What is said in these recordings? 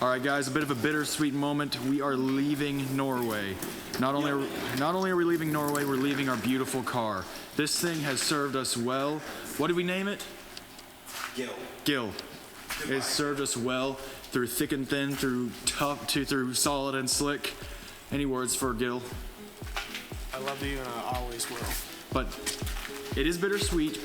All right, guys, a bit of a bittersweet moment. We are leaving Norway. Not only are we leaving Norway, we're leaving our beautiful car. This thing has served us well. What did we name it? Gil. It has served us well through thick and thin, through tough, through solid and slick. Any words for Gil? I love you and I always will. But it is bittersweet.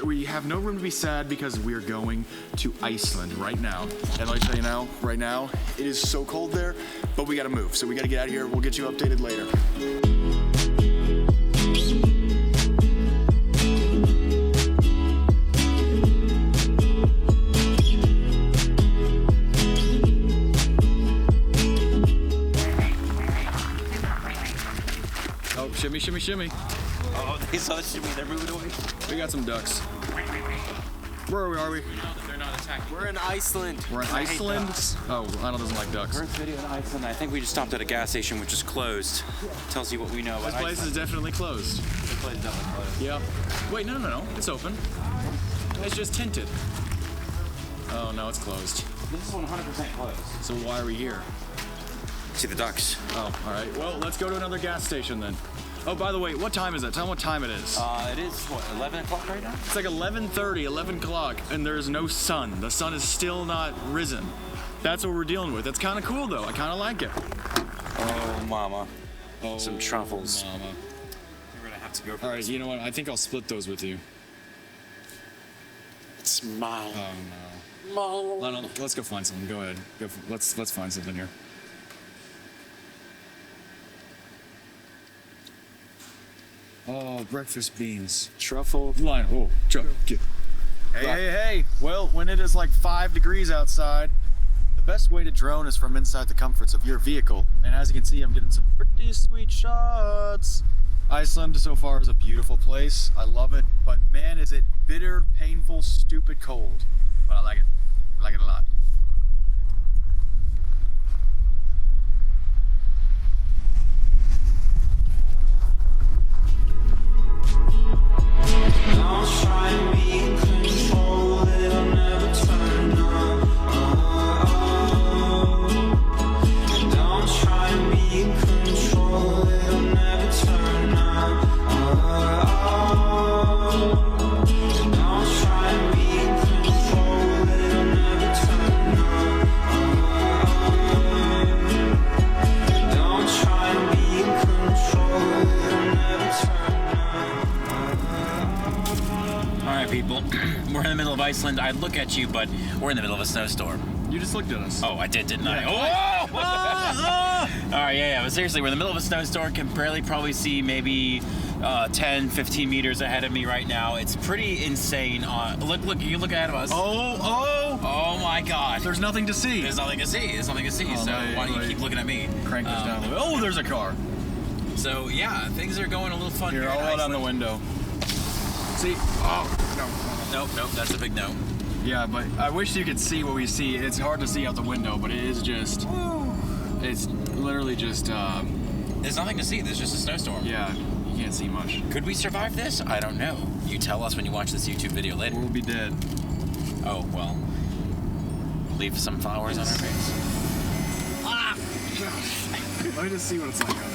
We have no room to be sad because we're going to Iceland right now. And let me tell you now, right now, it is so cold there, but we gotta move. So we gotta get out of here. We'll get you updated later. Oh, shimmy, shimmy, shimmy. Oh, they saw the shimmy. They're moving away. We got some ducks. Where are we? They're not attacking. We're in Iceland. We're in Iceland? Oh, Lionel doesn't like ducks. First video in Iceland. I think we just stopped at a gas station, which is closed. Tells you what we know about This place Iceland. is definitely closed. This place is definitely closed. Yeah. Wait, no. It's open. It's just tinted. Oh, no, it's closed. This is 100% closed. So why are we here? See the ducks. Oh, all right. Well, let's go to another gas station then. Oh, by the way, what time is it? Tell them what time it is. It is, what, 11 o'clock right now? It's like 11:30, 11 o'clock, and there's no sun. The sun is still not risen. That's what we're dealing with. It's kind of cool, though. I kind of like it. Oh, mama. Oh, Some truffles. Mama. We're gonna have to go for All right, you know what? I think I'll split those with you. It's mine. Oh, no. Lionel, let's go find something. Go ahead. Let's find something here. Oh, breakfast beans. Truffle. Lionel, Hey. Well, when it is like 5 degrees outside, the best way to drone is from inside the comforts of your vehicle. And as you can see, I'm getting some pretty sweet shots. Iceland so far is a beautiful place. I love it. But man, is it bitter, painful, stupid cold. But I like it. I like it a lot. Don't try and be in control, it'll never turn on. Don't try and be in control, it'll never turn on. Don't try and be in control, it'll never turn on. Don't try and be in control, it'll never turn on. Alright, people. We're in the middle of Iceland. I look at you, but we're in the middle of a snowstorm. You just looked at us. Oh, I did, didn't I? Yeah. Oh! Alright, yeah. But seriously, we're in the middle of a snowstorm. Can barely probably see maybe 10, 15 meters ahead of me right now. It's pretty insane. Look, you look ahead of us. Oh my God. There's nothing to see. There's nothing to see. There's nothing to see. Oh, So wait, why don't you wait. keep looking at me? Crank this down a little bit. Oh, there's a car. So yeah, things are going a little fun Here, here. I'll in roll down the Iceland. window. See? Oh, no. Nope, that's a big no. Yeah, but I wish you could see what we see. It's hard to see out the window, but it is just, it's literally just, There's nothing to see. There's just a snowstorm. yeah, you can't see much. Could we survive this? I don't know. You tell us when you watch this YouTube video later. We'll be dead. Oh, well. Leave some flowers on our face. Ah! Let me just see what it's like out there.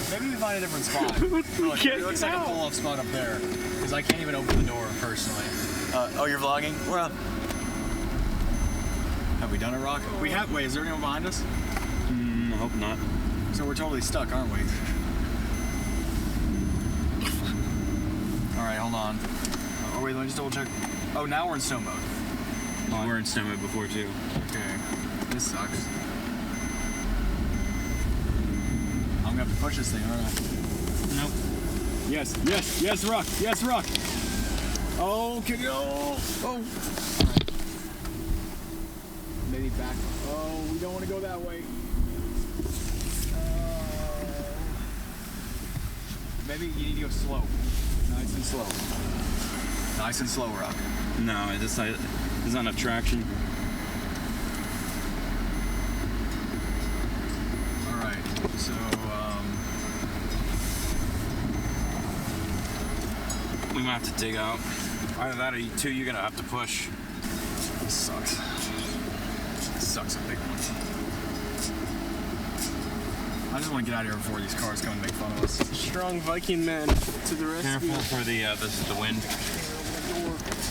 Maybe we find a different spot. Look, it looks like a pull-off spot up there, because I can't even open the door personally. Oh, you're vlogging? Well, have we done it, Rock? We have. Wait, is there anyone behind us? I hope not. So we're totally stuck, aren't we? All right, hold on. Oh, wait, let me just double check. Oh, now we're in snow mode. We were in snow mode before, too. Okay, this sucks. I'm gonna have to push this thing, aren't I? Nope. Yes, Rock. Yes, Rock. Oh, can you? Oh. All right. Maybe back. Oh, we don't want to go that way. Maybe you need to go slow. Nice and slow. Nice and slow, Rock. No, there's not enough traction. All right. So, We might have to dig out. Either that or you two, you're gonna have to push. This sucks. This sucks a big one. I just want to get out of here before these cars come and make fun of us. Strong Viking man to the rescue. Careful for the wind.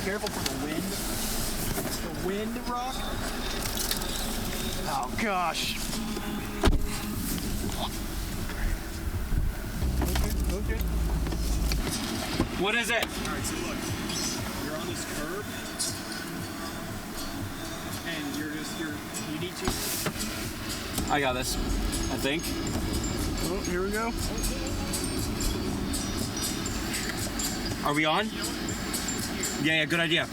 Careful for the wind. The wind, Rock. Oh gosh. Okay. What is it? Alright, so look. You're on this curb. And you need to. I got this. I think. Oh, here we go. Are we on? Yeah, good idea.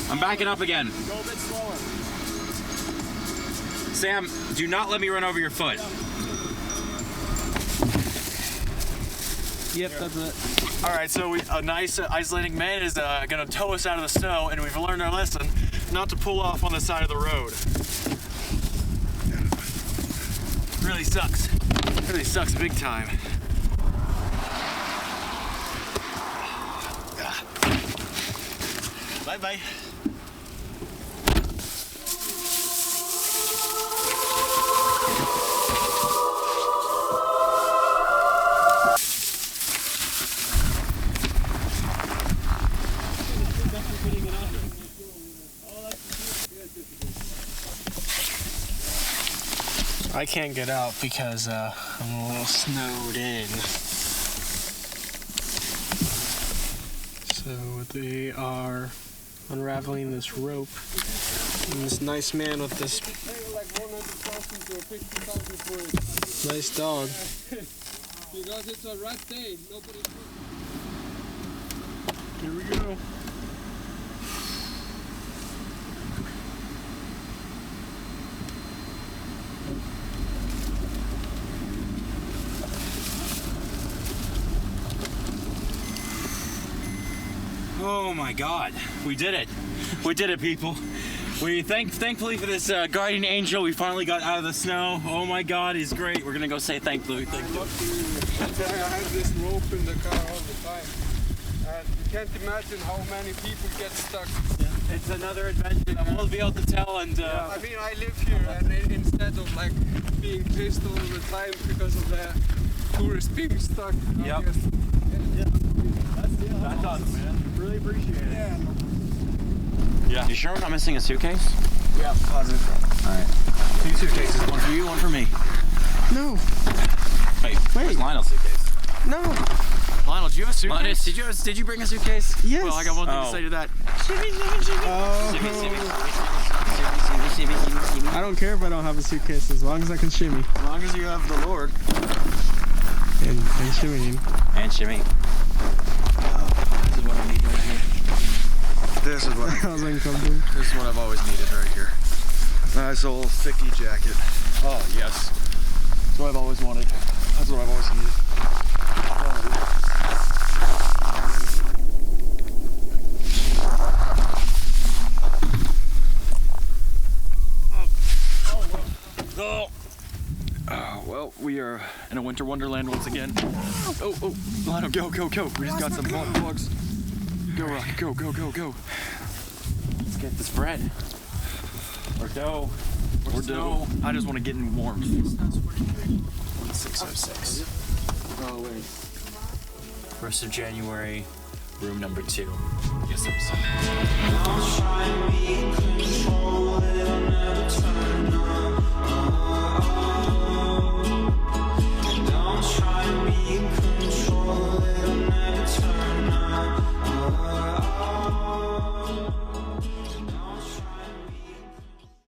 I'm backing up again. Go a bit slower. Sam, do not let me run over your foot. Yep, that's it. All right, so a nice Icelandic man is gonna tow us out of the snow, and we've learned our lesson not to pull off on the side of the road. Really sucks. Really sucks big time. Bye bye. I can't get out because I'm a little snowed in. So they are unraveling this rope. And this nice man with this nice dog. Because it's a rest day, nobody. Here we go. Oh my God, we did it. We did it, people. Thankfully for this guardian angel, we finally got out of the snow. Oh my God, he's great. We're gonna go say thank you. I have this rope in the car all the time. And you can't imagine how many people get stuck. It's another adventure that we'll be able to tell. And I mean, I live here, and instead of like being pissed all the time because of the tourists being stuck, I Yep. guess, that's us, man. Really appreciate it. Yeah. You sure we're not missing a suitcase? Yeah, positive. All right. 2 suitcases, one for you, one for me. No, Wait, where's Lionel's suitcase? no. Lionel, do you have a suitcase? Linus, did you bring a suitcase? Yes. Well, I got one thing to Oh. say to that. I don't care if I don't have a suitcase as long as I can shimmy. As long as you have the Lord. And shimmying. And shimmy. This is what I need right here. This is what I was uncomfortable. This is what I've always needed right here. Nice old thicky jacket. Oh yes. That's what I've always wanted. That's what I've always needed. Oh, well, we are in a winter wonderland once again. Oh, Lionel, go. We just got some plugs. Go, Rock, go. Let's get this bread. Or dough. Or dough. I just want to get in warm. 606. Oh, wait. 1st of January, room number 2. Yes, I'm Don't try and be in control.